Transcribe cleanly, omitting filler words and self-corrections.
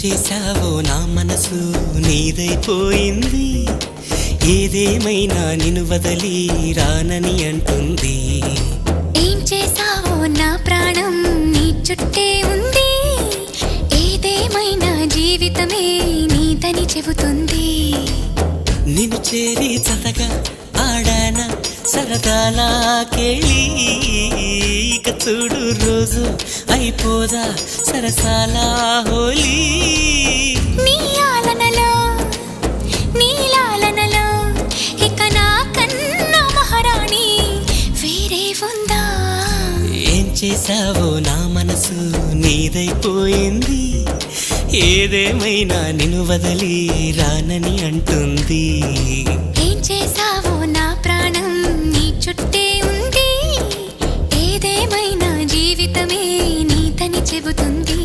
చేశావో నా మనసు నీదైపోయింది, ఏదేమైనా నిన్ను వదలి రానని అంటుంది. ఏం చేశావో నా ప్రాణం నీ చుట్టే ఉంది, ఏదేమైనా జీవితమే నీదని చెబుతుంది. నిన్ను చేరి చతగా ఆడాన సరదాలా కేళి, ఇక చూడు రోజు అయిపోదా సరసాలా హోలీ. నీ ఆలనలో నీ లాలనలో ఇక నా కన్నా మహారాణి వేరే ఉందా? ఏం చేశావో నా మనసు నీదైపోయింది, ఏదేమైనా నిన్ను వదలి రానని అంటుంది. ఏం చేశావో నా ప్రాణం నీ చుట్టే ఉంది, ఏదేమైనా జీవితమే నీదని చెబుతుంది.